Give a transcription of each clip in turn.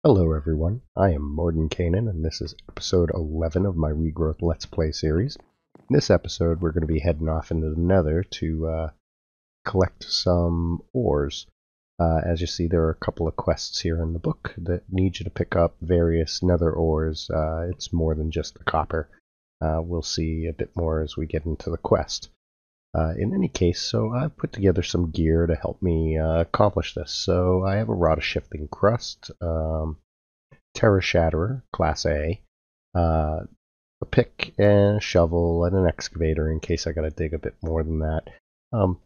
Hello everyone, I am Mordenkainen and this is episode 11 of my Regrowth Let's Play series. In this episode we're going to be heading off into the Nether to collect some ores. As you see, there are a couple of quests here in the book that need you to pick up various Nether ores. It's more than just the copper. We'll see a bit more as we get into the quest. In any case, so I've put together some gear to help me accomplish this. So I have a Rod of Shifting Crust, Terra Shatterer, Class A, a pick and a shovel and an excavator in case I gotta dig a bit more than that,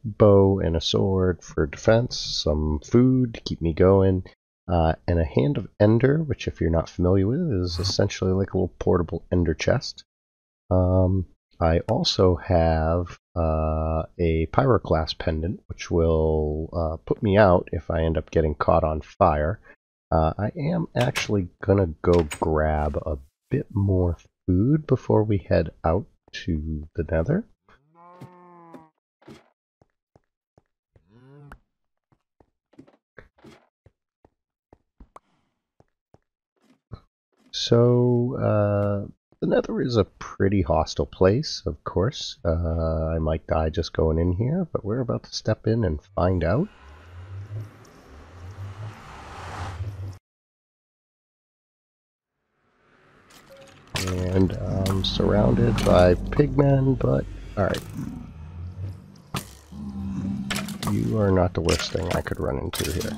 bow and a sword for defense, some food to keep me going, and a Hand of Ender, which if you're not familiar with is essentially like a little portable ender chest. I also have a Pyroclast pendant, which will put me out if I end up getting caught on fire. I am actually gonna go grab a bit more food before we head out to the Nether. So, the Nether is a pretty hostile place, of course. I might die just going in here, but we're about to step in and find out. And I'm surrounded by pigmen, but alright. You are not the worst thing I could run into here.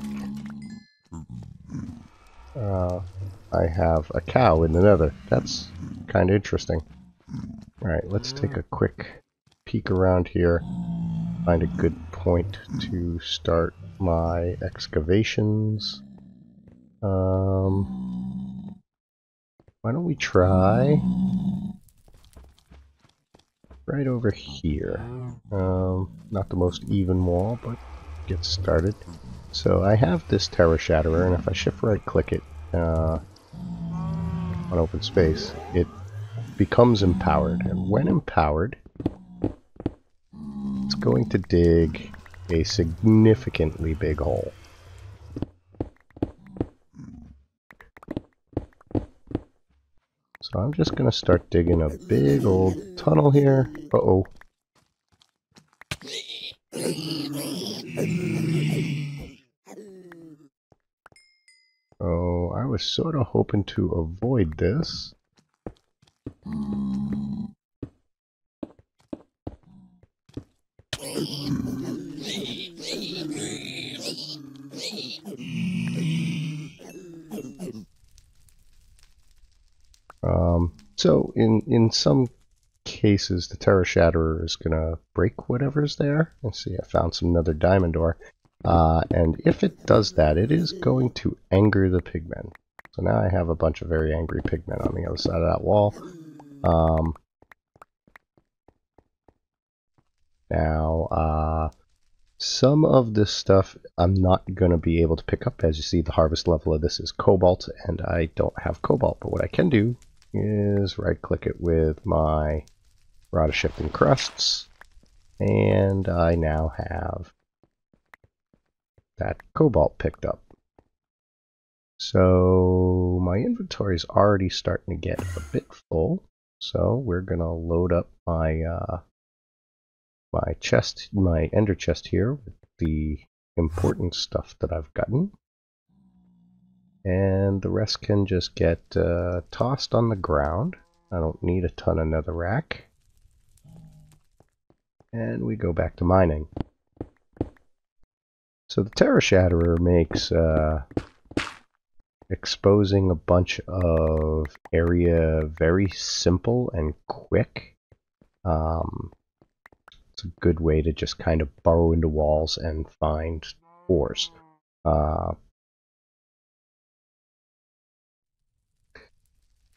I have a cow in the Nether. That's kind of interesting. Alright, let's take a quick peek around here. Find a good point to start my excavations. Why don't we try right over here. Not the most even wall, but get started. So I have this Terra Shatterer, and if I shift right click it on open space, it becomes empowered. And when empowered, it's going to dig a significantly big hole. So I'm just going to start digging a big old tunnel here. Uh-oh. Oh, I was sort of hoping to avoid this. So in some cases, the Terra Shatterer is going to break whatever's there. Let's see, I found some Nether diamond ore. And if it does that, it is going to anger the pigmen. So now I have a bunch of very angry pigmen on the other side of that wall. Now, some of this stuff I'm not going to be able to pick up. As you see, the harvest level of this is cobalt, and I don't have cobalt. But what I can do is right-click it with my Rod of Shifting Crusts, and I now have that cobalt picked up. So my inventory is already starting to get a bit full, so we're going to load up my my chest, my ender chest here with the important stuff that I've gotten. And the rest can just get tossed on the ground. I don't need a ton of netherrack. And we go back to mining. So the Terra Shatterer makes exposing a bunch of area very simple and quick. It's a good way to just kind of burrow into walls and find ores.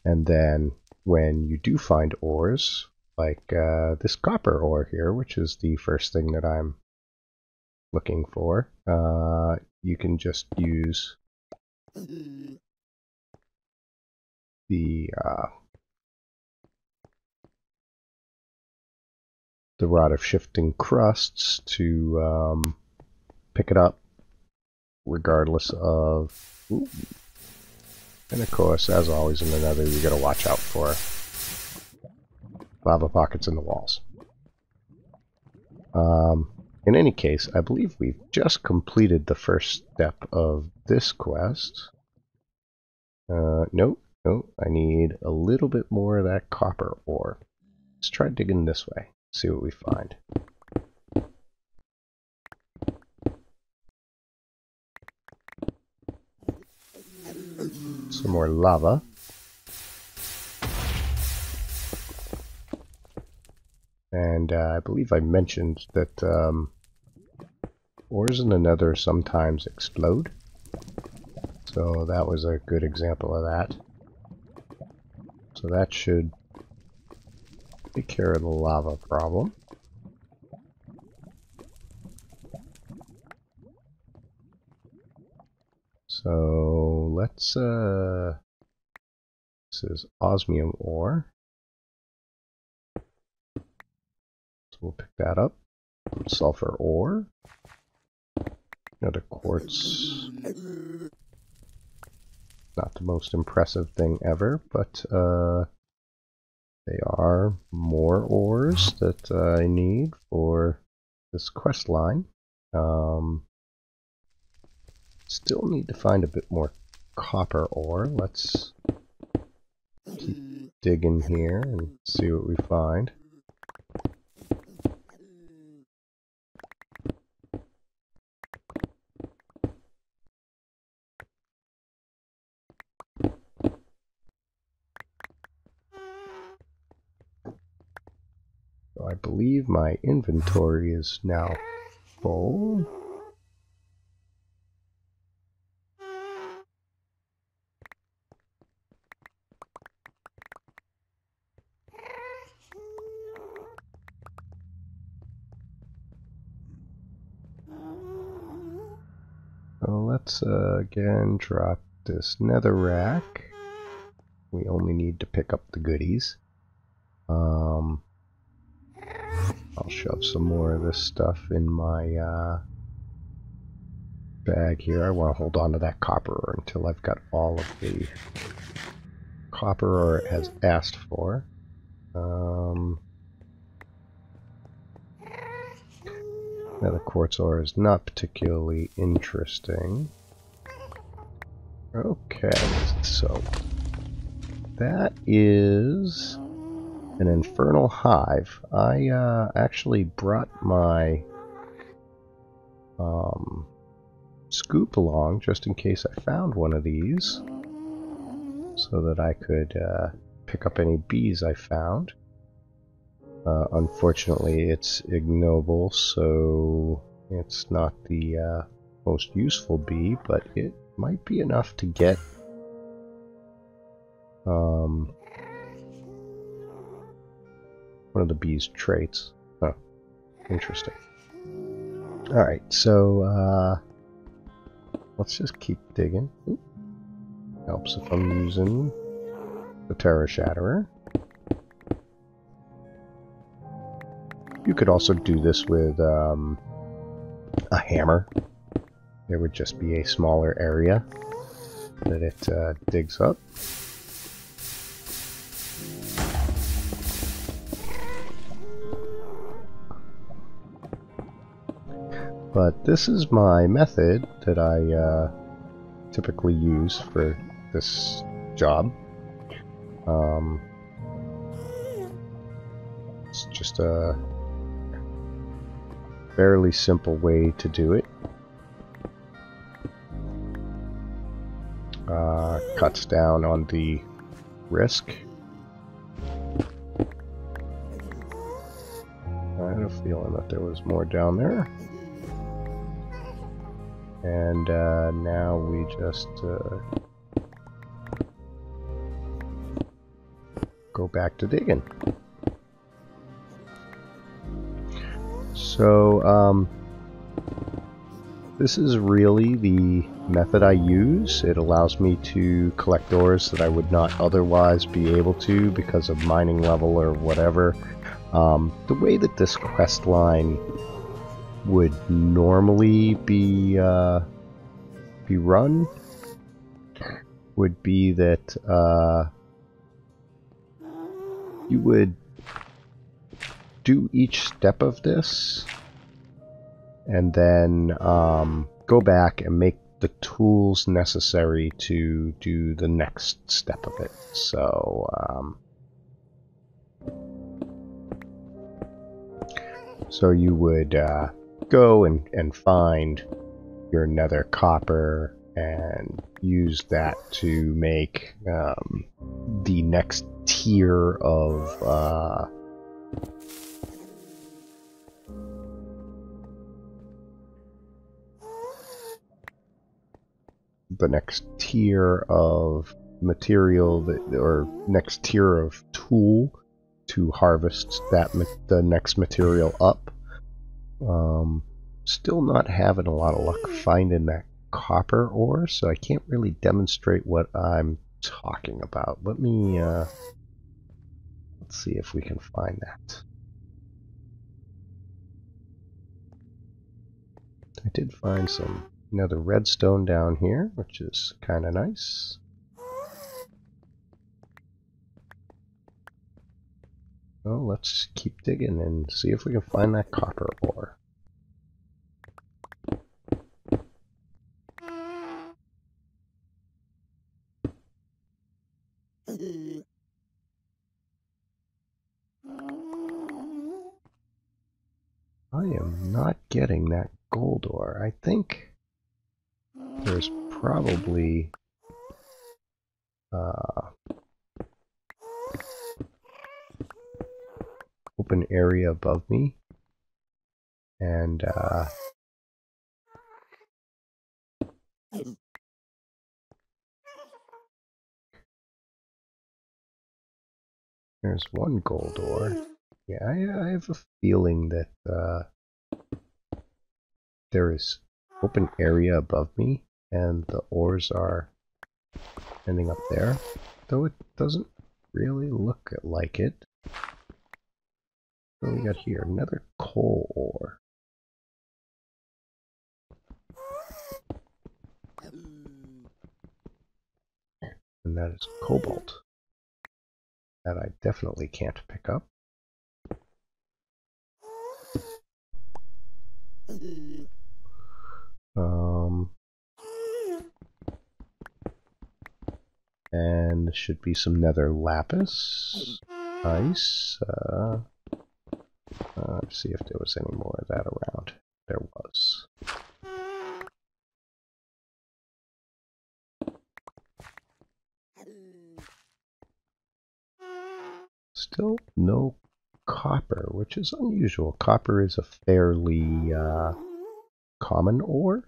And then when you do find ores, like this copper ore here, which is the first thing that I'm looking for, you can just use the Rod of Shifting Crusts to pick it up regardless of And of course, as always in the Nether, you gotta watch out for lava pockets in the walls. In any case, I believe we've just completed the first step of this quest. Nope, I need a little bit more of that copper ore. Let's try digging this way, see what we find. Some more lava. And I believe I mentioned that ores in the Nether sometimes explode. So that was a good example of that. So that should take care of the lava problem. So let's this is osmium ore. So we'll pick that up. Sulfur ore. Another quartz. Not the most impressive thing ever, but they are more ores that I need for this quest line. Still need to find a bit more copper ore. Let's keep digging here and see what we find. So I believe my inventory is now full. So let's again drop this nether rack. We only need to pick up the goodies. I'll shove some more of this stuff in my bag here. I want to hold on to that copper until I've got all of the copper it has asked for. Now the quartz ore is not particularly interesting. Okay, so that is an infernal hive. I actually brought my scoop along just in case I found one of these, so that I could pick up any bees I found. Unfortunately, it's ignoble, so it's not the most useful bee, but it might be enough to get one of the bee's traits. Oh, interesting. Alright, so let's just keep digging. Ooh. Helps if I'm using the Terra Shatterer. You could also do this with a hammer. There would just be a smaller area that it digs up. But this is my method that I typically use for this job. It's just a fairly simple way to do it. Cuts down on the risk. I had a feeling that there was more down there. And now we just go back to digging. So this is really the method I use. It allows me to collect ores that I would not otherwise be able to because of mining level or whatever. The way that this quest line would normally be run would be that you would do each step of this and then go back and make the tools necessary to do the next step of it. So so you would go and find your nether copper and use that to make the next tier of material or next tier of tool to harvest the next material up. Still not having a lot of luck finding that copper ore, so I can't really demonstrate what I'm talking about. Let me let's see if we can find that. I did find some nether redstone down here, which is kind of nice. Well, let's keep digging and see if we can find that copper ore. I am not getting that gold ore. I think there's probably open area above me, and there's one gold ore. Yeah, I have a feeling that there is open area above me, and the ores are ending up there, though it doesn't really look like it. What do we got here? Another coal ore. And that is cobalt. That I definitely can't pick up. And there should be some nether lapis. Nice. Let's see if there was any more of that around. There was. Still no copper, which is unusual. Copper is a fairly common ore.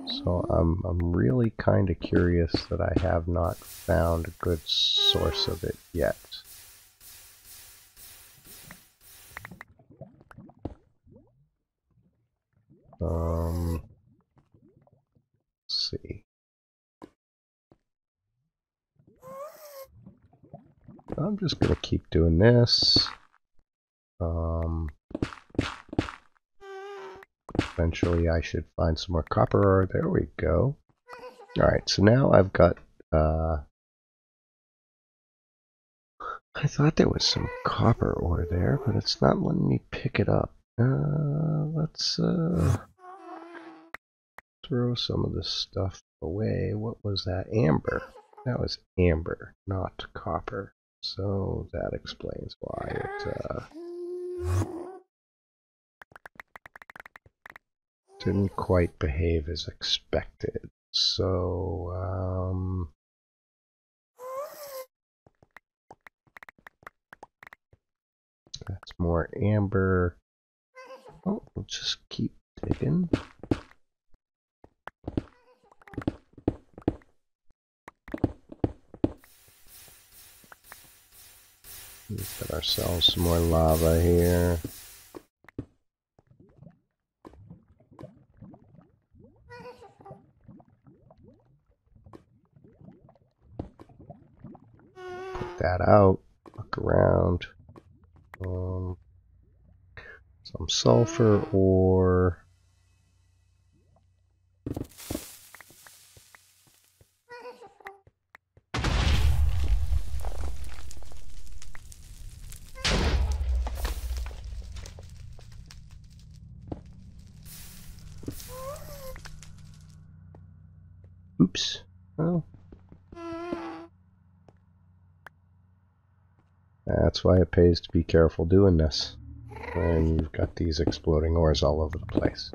So I'm really kind of curious that I have not found a good source of it yet. Let's see. I'm just gonna keep doing this. Eventually I should find some more copper ore. There we go. Alright, so now I've got I thought there was some copper ore there, but it's not letting me pick it up. Let's throw some of this stuff away. What was that? Amber. That was amber, not copper. So that explains why it didn't quite behave as expected. So that's more amber. Oh, we'll just keep digging. Put ourselves some more lava here. Put that out. Look around. Some sulfur ore. Oops. Well, that's why it pays to be careful doing this when you've got these exploding ores all over the place.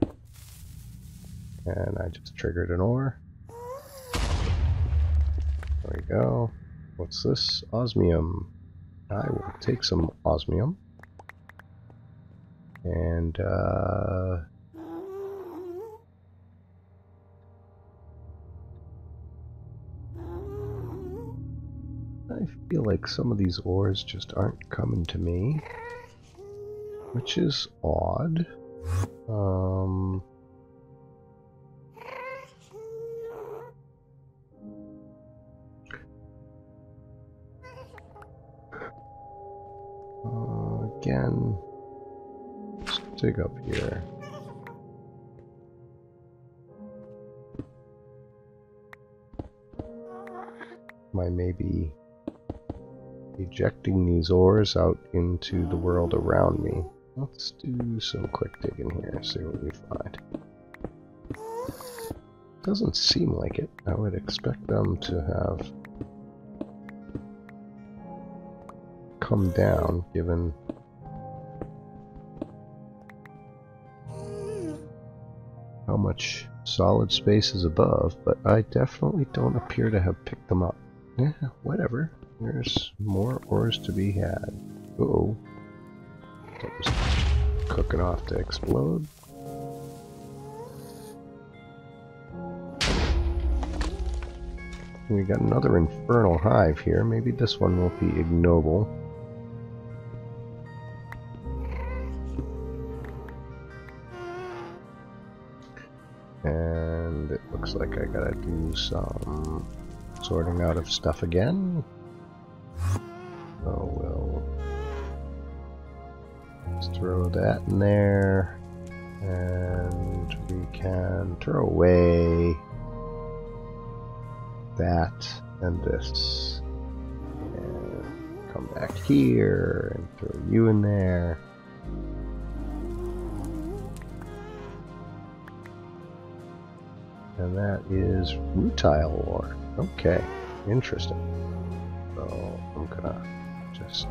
And I just triggered an ore. There we go. What's this? Osmium. I will take some osmium. And, I feel like some of these ores just aren't coming to me, which is odd. Again, let's dig up here. Am I maybe ejecting these ores out into the world around me? Let's do some quick digging here, see what we find. Doesn't seem like it. I would expect them to have come down, given how much solid space is above, but I definitely don't appear to have picked them up. Yeah, whatever. There's more ores to be had. Uh-oh. Something's cooking off to explode. We got another infernal hive here. Maybe this one won't be ignoble. And it looks like I gotta do some sorting out of stuff again. So we'll just throw that in there, and we can throw away that and this, and come back here and throw you in there. And that is rutile ore. Okay, interesting. So I'm gonna just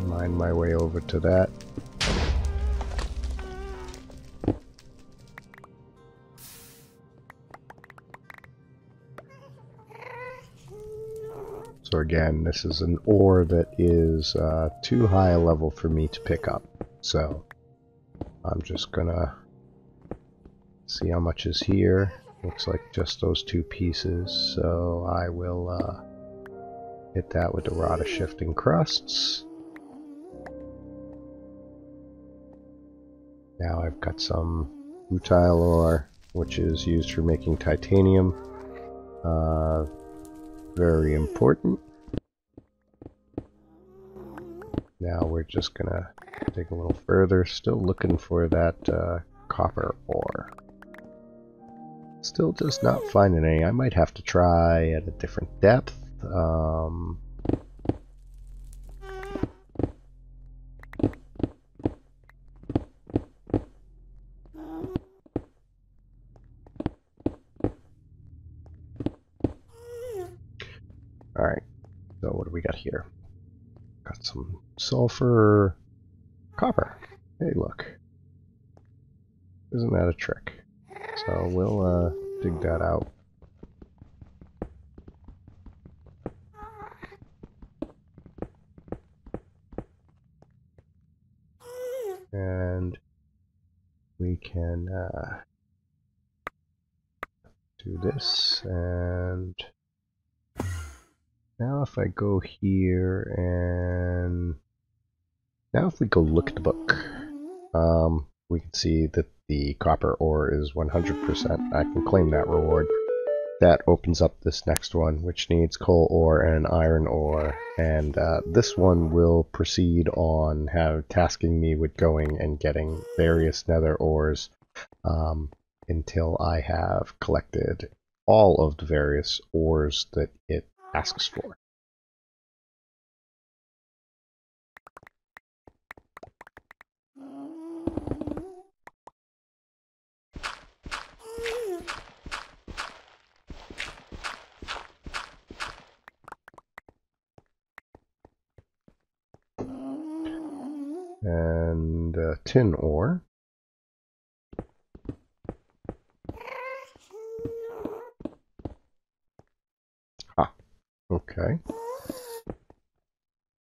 mine my way over to that. So again, this is an ore that is too high a level for me to pick up. So I'm just gonna see how much is here. Looks like just those two pieces. So I will hit that with the rod of shifting crusts. Now I've got some rutile ore, which is used for making titanium. Very important. Now we're just gonna dig a little further, still looking for that copper ore. Still just not finding any. I might have to try at a different depth. Alright, so what do we got here? Got some sulfur, copper. Hey, look. Isn't that a trick? So we'll dig that out. And we can do this, and now if I go here and now if we go look at the book, we can see that the copper ore is 100%. I can claim that reward. That opens up this next one, which needs coal ore and iron ore, and this one will proceed on tasking me with going and getting various nether ores until I have collected all of the various ores that it asks for. and tin ore. Ah, okay.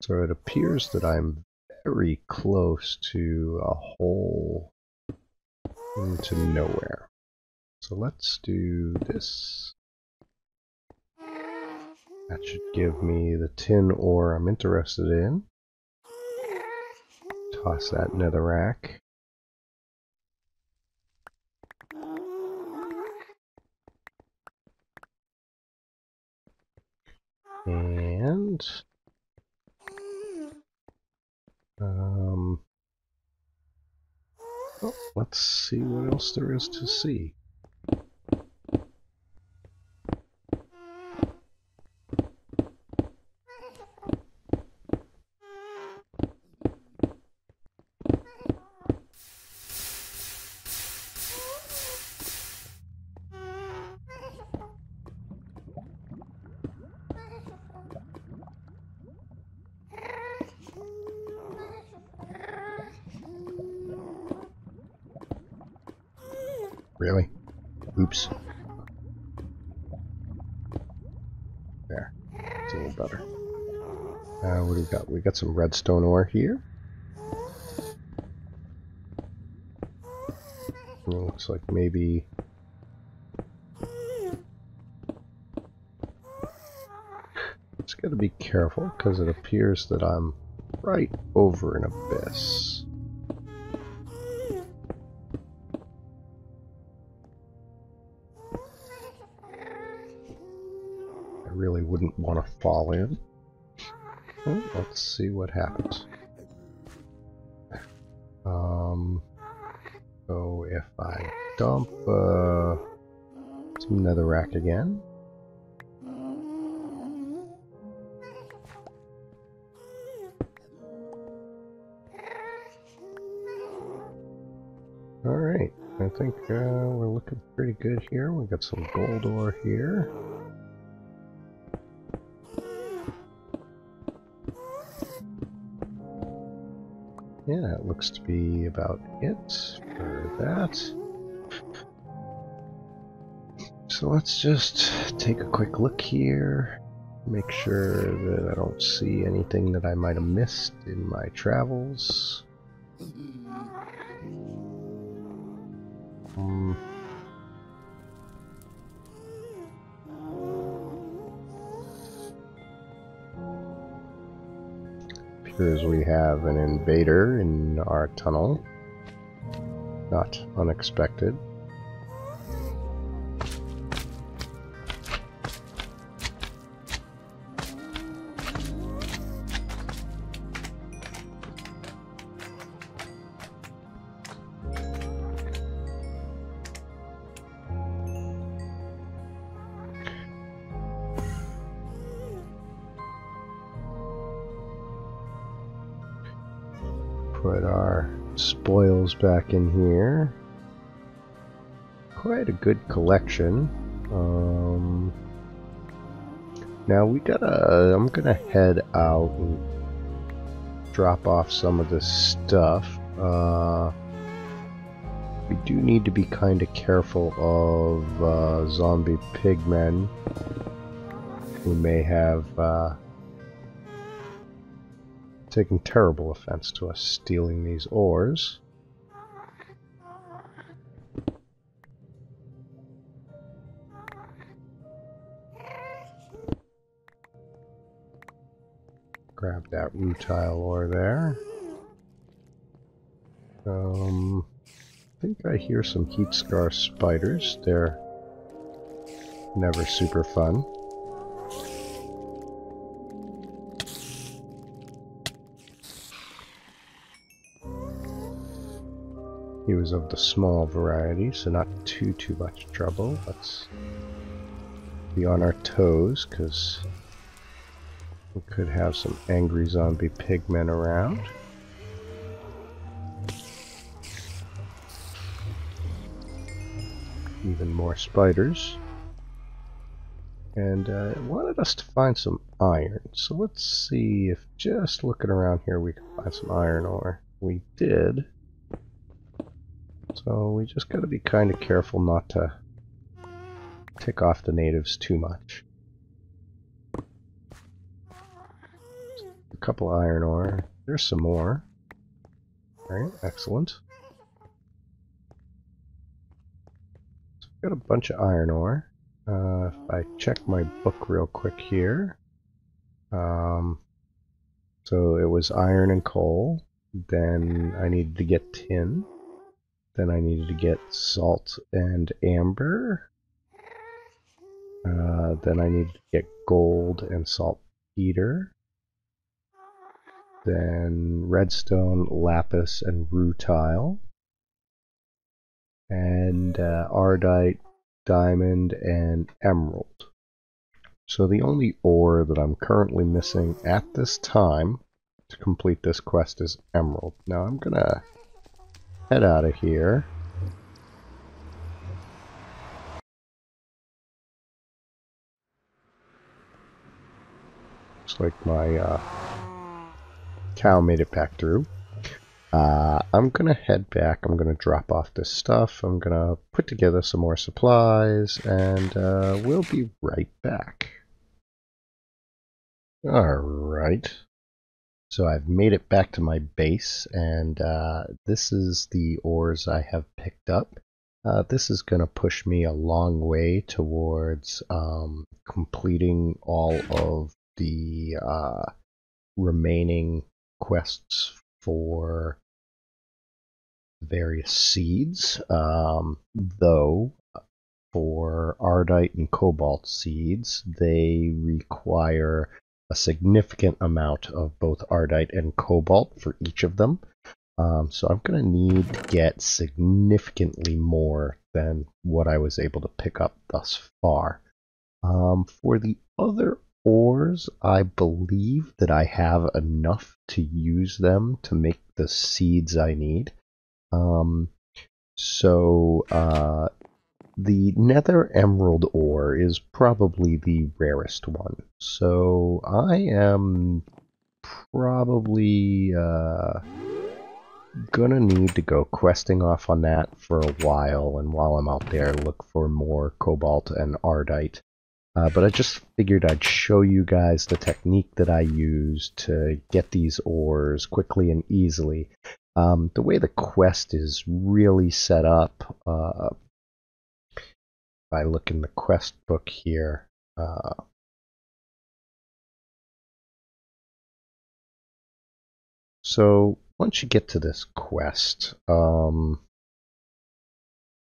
So it appears that I'm very close to a hole into nowhere. So let's do this. That should give me the tin ore I'm interested in. Toss that netherrack. And oh, let's see what else there is to see. Really? Oops. There. It's a little better. What do we got? We got some redstone ore here. It looks like maybe... Just gotta be careful, because it appears that I'm right over an abyss. I really wouldn't want to fall in. Well, let's see what happens. So if I dump some netherrack again. Alright, I think we're looking pretty good here. We got some gold ore here. Yeah, that looks to be about it for that. So let's just take a quick look here. Make sure that I don't see anything that I might have missed in my travels. Appears we have an invader in our tunnel. Not unexpected. Put our spoils back in here. Quite a good collection. Now I'm gonna head out and drop off some of this stuff. We do need to be kind of careful of zombie pigmen who may have taken terrible offense to us stealing these ores. Grab that rutile ore there. I think I hear some heat scar spiders. They're never super fun. He was of the small variety, so not too much trouble. Let's be on our toes, because we could have some angry zombie pigmen around. Even more spiders. And it wanted us to find some iron. So let's see if just looking around here we can find some iron ore. we did. So we just got to be kind of careful not to tick off the natives too much. A couple of iron ore. There's some more. Alright, excellent. So we've got a bunch of iron ore. If I check my book real quick here. So it was iron and coal. Then I needed to get tin. Then I needed to get salt and amber. Then I needed to get gold and saltpeter. Then redstone, lapis, and rutile. And ardite, diamond, and emerald. So the only ore that I'm currently missing at this time to complete this quest is emerald. Now I'm gonna head out of here. Looks like my cow made it back through. I'm gonna head back. I'm gonna drop off this stuff. I'm gonna put together some more supplies, and we'll be right back. Alright. So I've made it back to my base, and this is the ores I have picked up. This is going to push me a long way towards completing all of the remaining quests for various seeds, though for ardite and cobalt seeds, they require a significant amount of both ardite and cobalt for each of them. So I'm going to need to get significantly more than what I was able to pick up thus far. For the other ores, I believe that I have enough to use them to make the seeds I need. The Nether Emerald ore is probably the rarest one, so I am probably gonna need to go questing off on that for a while, and while I'm out there look for more cobalt and ardite. But I just figured I'd show you guys the technique that I use to get these ores quickly and easily. The way the quest is really set up, if I look in the quest book here, so once you get to this quest,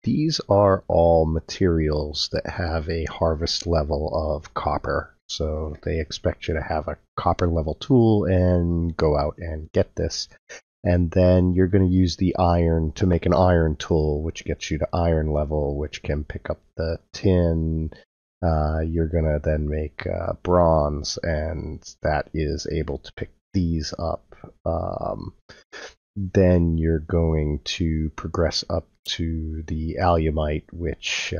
these are all materials that have a harvest level of copper. So they expect you to have a copper level tool and go out and get this. And then you're going to use the iron to make an iron tool, which gets you to iron level, which can pick up the tin. You're going to then make bronze, and that is able to pick these up. Then you're going to progress up to the alumite, which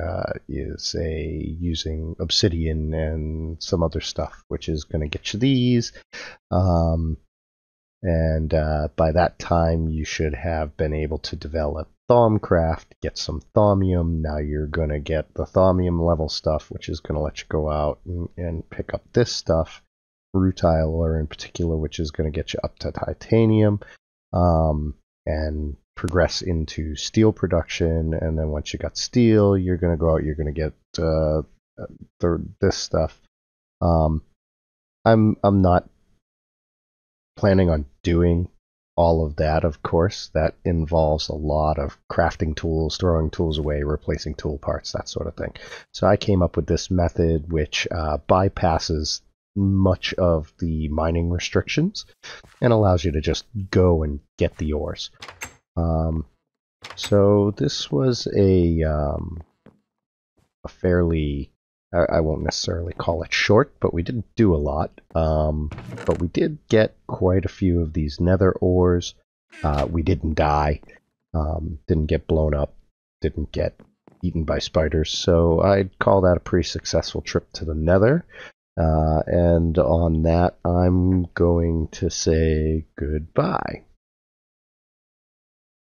is using obsidian and some other stuff, which is going to get you these. And by that time, you should have been able to develop Thaumcraft, get some Thaumium. Now you're going to get the Thaumium level stuff, which is going to let you go out and pick up this stuff, rutile ore in particular, which is going to get you up to titanium, and progress into steel production. And then once you got steel, you're going to go out, you're going to get this stuff. I'm not planning on doing all of that, of course. That involves a lot of crafting tools, throwing tools away, replacing tool parts, that sort of thing. So I came up with this method which bypasses much of the mining restrictions and allows you to just go and get the ores. So this was a fairly, I won't necessarily call it short, but we didn't do a lot. But we did get quite a few of these nether ores. We didn't die, didn't get blown up, didn't get eaten by spiders, so I'd call that a pretty successful trip to the nether. And on that, I'm going to say goodbye.